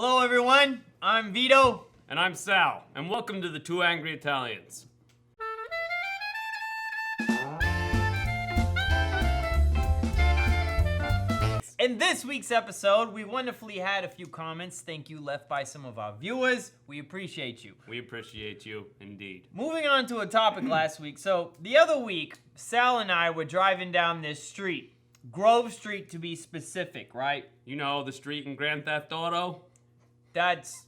Hello everyone, I'm Vito. And I'm Sal, and welcome to the Two Angry Italians. In this week's episode, we wonderfully had a few comments, thank you, left by some of our viewers. We appreciate you. We appreciate you, indeed. Moving on to a topic last week. So, the other week, Sal and I were driving down this street. Grove Street to be specific, right? You know, the street in Grand Theft Auto? That's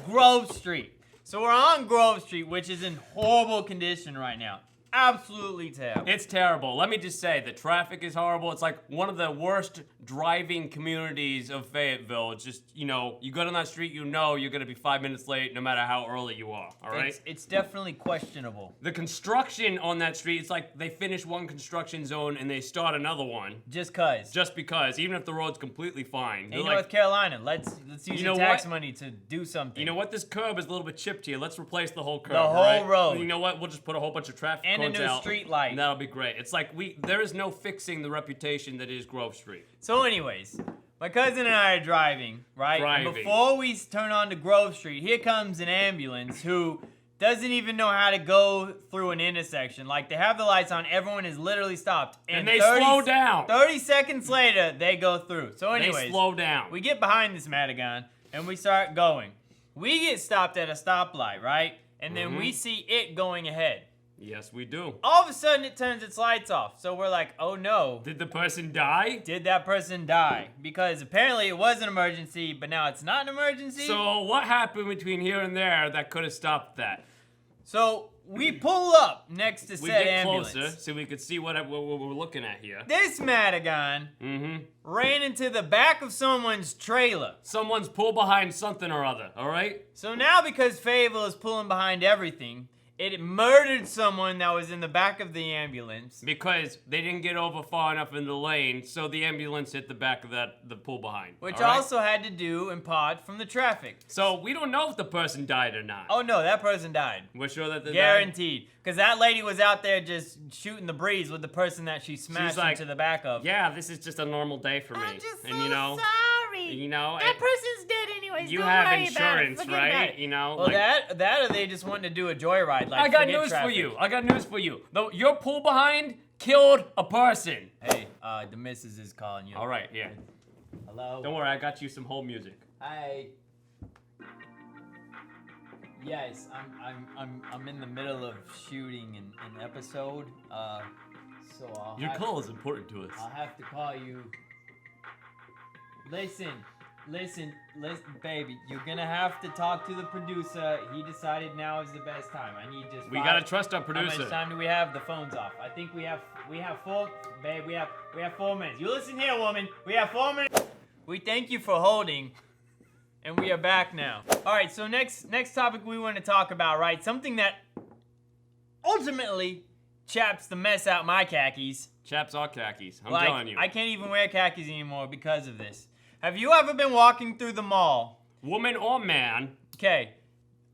Grove Street. So we're on Grove Street, which is in horrible condition right now. Absolutely terrible. It's terrible. Let me just say, the traffic is horrible. It's like one of the worst driving communities of Fayetteville. It's just, you know, you go down that street, you know you're gonna be 5 minutes late no matter how early you are, all right? It's definitely questionable. The construction on that street, it's like they finish one construction zone and they start another one. Just cause. Just because, even if the road's completely fine. Hey, North Carolina, let's use your tax money to do something. You know what? This curb is a little bit chipped here. Let's replace the whole curb, the whole road. You know what? We'll just put a whole bunch of traffic and a new street light. That'll be great. It's like there is no fixing the reputation that is Grove Street. So anyways, my cousin and I are driving, right? And before we turn on to Grove Street, here comes an ambulance who doesn't even know how to go through an intersection. Like, they have the lights on, everyone is literally stopped. And they slow down. 30 seconds later, they go through. So anyways, they slow down. We get behind this Madigan, and we start going. We get stopped at a stoplight, right? And then we see it going ahead. Yes, we do. All of a sudden, it turns its lights off. So we're like, oh no. Did the person die? Did that person die? Because apparently it was an emergency, but now it's not an emergency. So what happened between here and there that could have stopped that? So we pull up next to said ambulance. We get closer so we could see what we're looking at here. This Madigan ran into the back of someone's trailer. Someone's pulled behind something or other, all right? So now because Fayetteville is pulling behind everything, it murdered someone that was in the back of the ambulance. Because they didn't get over far enough in the lane, so the ambulance hit the back of the pull behind. Which also had to do in part from the traffic. So we don't know if the person died or not. Oh no, that person died. We're sure that they Guaranteed. Because that lady was out there just shooting the breeze with the person that she smashed into the back of. Yeah, this is just a normal day for me. I'm just and you know, sorry. You know, that person's dead anyways. You have insurance, right? You know. Well, that or they just wanted to do a joyride. Like, I got news for you. I got news for you. Though your pull behind killed a person. Hey, the missus is calling you. All right, yeah. Hello. Don't worry, I got you some whole music. Hi. Yes, I'm in the middle of shooting an episode. So your call is important to us. I'll have to call you. Listen, baby. You're gonna have to talk to the producer. He decided now is the best time. I need just. We gotta trust our producer. How much time do we have? The phone's off. I think we have 4. Babe, we have 4 minutes. You listen here, woman. We have 4 minutes. We thank you for holding. And we are back now. All right, so next topic we want to talk about, right? Something that ultimately chaps the mess out my khakis. Chaps our khakis, I'm like, telling you. I can't even wear khakis anymore because of this. Have you ever been walking through the mall? Woman or man. Okay,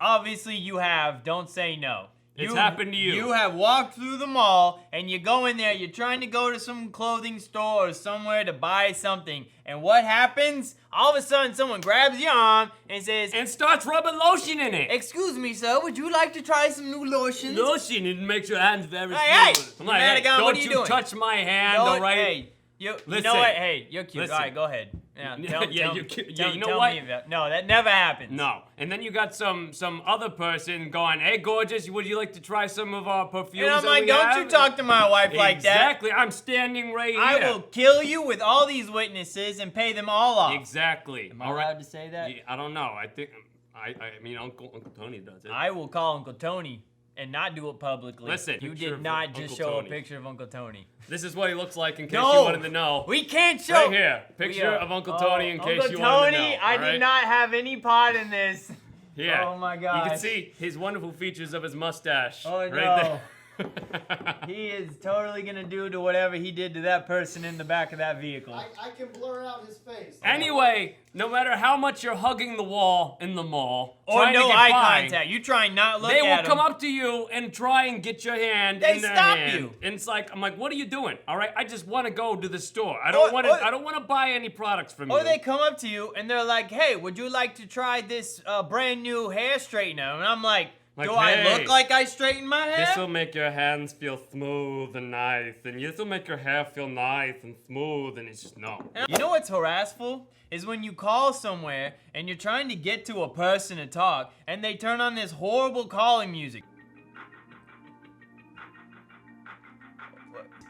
obviously you have, don't say no. It's happened to you. You have walked through the mall and you go in there, you're trying to go to some clothing store or somewhere to buy something. And what happens? All of a sudden someone grabs your arm and says... And starts rubbing lotion in it. Excuse me, sir, would you like to try some new lotions? Lotion, it makes your hands very smooth. Hey, I'm like, hey, what are you doing? Don't you touch my hand, all right? Hey, you know what? Hey, you're cute. All right, go ahead. Yeah, you're cute. Yeah, you know what? No, that never happens. No. And then you got some other person going, hey, gorgeous, would you like to try some of our perfumes? And I'm like, don't you talk to my wife like that. Exactly. I'm standing right here. I will kill you with all these witnesses and pay them all off. Exactly. Am I allowed to say that? Yeah, I don't know. I think, I mean, Uncle Tony does it. I will call Uncle Tony and not do it publicly. Listen, you did not just show a picture of Uncle Tony. This is what he looks like in case you wanted to know. We can't show. Right here, picture of Uncle Tony in case you wanted to know. Uncle Tony, I did not have any part in this. Yeah. Oh my God. You can see his wonderful features of his mustache. Oh right no. there. He is totally gonna do to whatever he did to that person in the back of that vehicle. I can blur out his face. Anyway, no matter how much you're hugging the wall in the mall, Or trying to no get eye by, contact. You try and not look they at will him. come up to you and try and get your hand They in their stop hand. you. And it's like, I'm like, what are you doing? All right, I just want to go to the store. I Or- don't want to buy any products from you. Or they come up to you and they're like, hey, would you like to try this brand new hair straightener? And I'm like, Like, do I hey, look like I straighten my hair? This will make your hands feel smooth and nice, and this will make your hair feel nice and smooth, and it's just no. You know what's harassful? Is when you call somewhere and you're trying to get to a person to talk and they turn on this horrible calling music.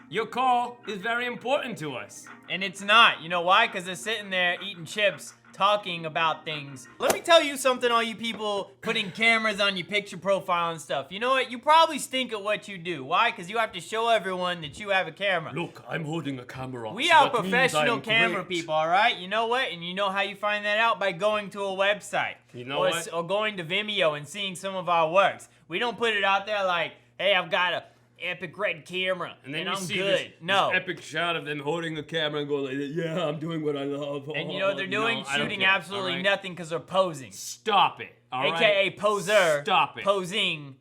Your call is very important to us. And it's not. You know why? Because they're sitting there eating chips, talking about things. Let me tell you something, all you people putting cameras on your picture profile and stuff. You know what? You probably stink at what you do. Why? Because you have to show everyone that you have a camera. Look, I'm holding a camera. We are professional camera people, all right? You know what? And you know how you find that out? By going to a website. You know or, what? Or going to Vimeo and seeing some of our works. We don't put it out there like, hey, I've got a epic red camera And then I'm you see good. this epic shot of them holding the camera and going like, yeah, I'm doing what I love. And you know what they're doing? I don't Shooting care, absolutely all right? nothing because they're posing. Stop it, all right? AKA poser. Stop it. Posing.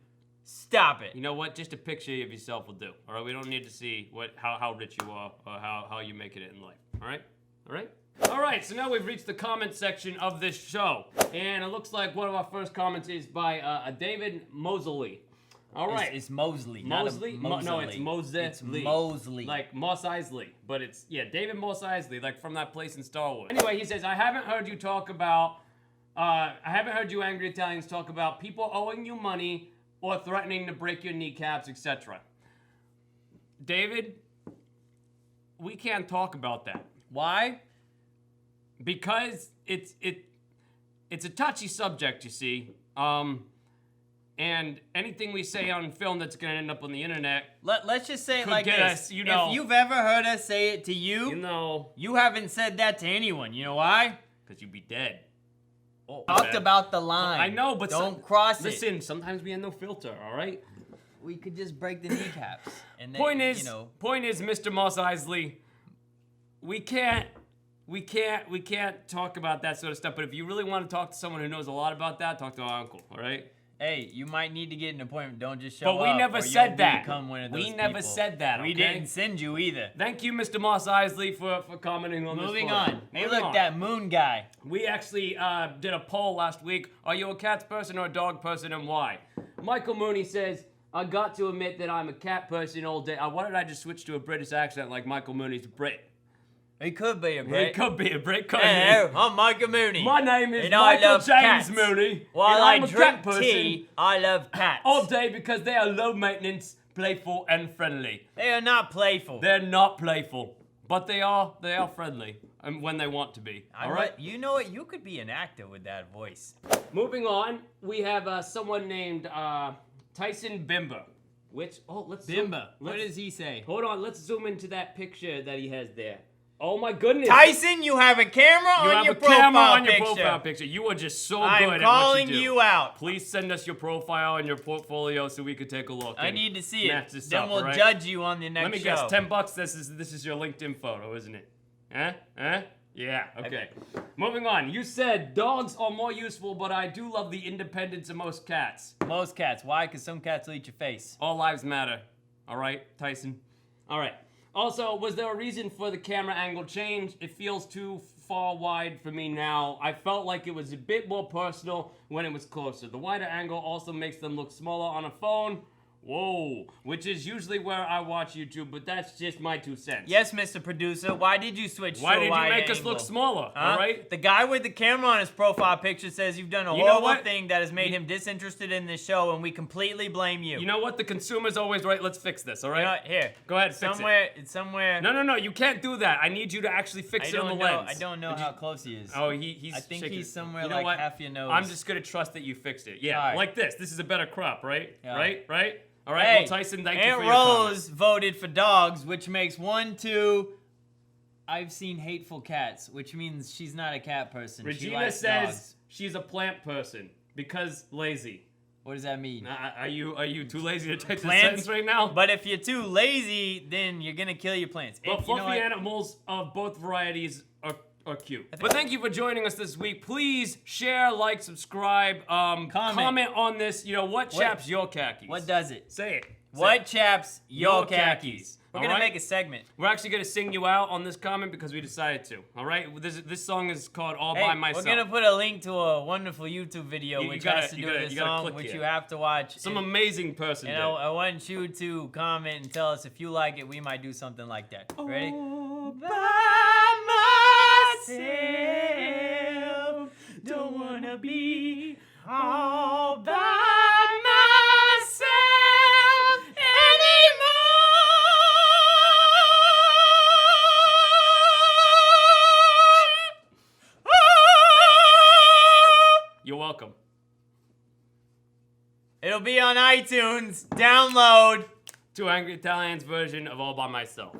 Stop it. You know what? Just a picture of yourself will do. All right, we don't need to see how rich you are or how you make it in life. All right, all right. All right, so now we've reached the comment section of this show, and it looks like one of our first comments is by David Mosley. All right, It's Mosley. Mosley? No, it's Mosley. It's Mosley. Like Mos Eisley, but it's, David Mos Eisley, like from that place in Star Wars. Anyway, he says, I haven't heard you angry Italians talk about people owing you money or threatening to break your kneecaps, etc. David, we can't talk about that. Why? Because it's a touchy subject, you see. And anything we say on film that's gonna end up on the internet, Let's just say it could like get this. us, you know. If you've ever heard us say it to you know, you haven't said that to anyone. You know why? because you'd be dead. Talked about the line. I know, but don't cross it. Listen, sometimes we have no filter, all right? We could just break the kneecaps. And then, Point is, you know, Mr. Mos Eisley, we can't talk about that sort of stuff. But if you really want to talk to someone who knows a lot about that, talk to our uncle, all right? hey, you might need to get an appointment. Don't just show up. But we never or said you'll that. become one of We those never people. said that, We okay? didn't send you either. Thank you, Mr. Mos Eisley, for commenting on Moving this. on. Hey, Moving look, on. that moon guy. We actually did a poll last week. Are you a cat person or a dog person, and why? Michael Mooney says, I got to admit that I'm a cat person all day. Why did I just switch to a British accent like Michael Mooney's a Brit? He could be a Brit. He could be a Brit, couldn't Hey, he? I'm Michael Mooney. My name is And I Michael love James cats. Mooney. While and I I'm a drink cat person tea, I love cats. all day because they are low maintenance, playful, and friendly. They are not playful. They're not playful, but they are friendly, and when they want to be. All right. You know what? You could be an actor with that voice. Moving on, we have someone named Tyson Bimbo. Let's Bimba. What does he say? Hold on, let's zoom into that picture that he has there. Oh my goodness. Tyson, you have a camera You on have your a profile camera on your picture. profile picture. You are just so I'm good at calling what you do. you out. Please send us your profile and your portfolio so we could take a look. I and need to see match it. this Then up, we'll all right? judge you on the next Let me show. guess, $10. This is your LinkedIn photo, isn't it? Huh? Yeah, okay. Moving on. You said dogs are more useful, but I do love the independence of most cats. Most cats. Why? Because some cats will eat your face. All lives matter. All right, Tyson? All right. Also, was there a reason for the camera angle change? It feels too far wide for me now. I felt like it was a bit more personal when it was closer. The wider angle also makes them look smaller on a phone. Whoa, which is usually where I watch YouTube, but that's just my 2 cents. Yes, Mr. Producer. Why did you switch Why to a did you wide make us angle? look smaller, Huh? all right? The guy with the camera on his profile picture says you've done a You know horrible what? thing that has made him disinterested in this show, and we completely blame you. You know what? The consumer's always right. Let's fix this, all right? You know what? Here. Go ahead, fix it. It's somewhere. No, you can't do that. I need you to actually fix it on the lens. I don't know how close he is. Oh, he's I think shaking he's it. somewhere You know like what? half your nose. I'm just gonna trust that you fixed it. Yeah, All right. like this. This is a better crop, right? Yeah. Right? All right, Hey, well, Tyson, thank you Aunt for your comment. Rose voted for dogs, which makes 1, 2. I've seen hateful cats, which means she's not a cat person. she Regina likes says dogs. she's a plant person because lazy. What does that mean? Are you too lazy to type this Plants? sentence right now? But if you're too lazy, then you're gonna kill your plants. But And you know fluffy what? animals of both varieties are cute. But thank you for joining us this week. Please share, like, subscribe, comment on this. You know, what chaps your khakis? What does it? Say it. What chaps your Your khakis? khakis. We're All gonna right? make a segment. We're actually gonna sing you out on this comment because we decided to. All right, this song is called "All by Myself." We're gonna put a link to a wonderful YouTube video You which gotta- has to you do gotta- with this you gotta song, click which here. you have to watch. Some And- amazing person And did. I want you to comment and tell us if you like it. We might do something like that. Ready? All By myself, don't wanna be all by myself anymore. You're welcome. It'll be on iTunes. Download. Two Angry Italians version of "All by Myself."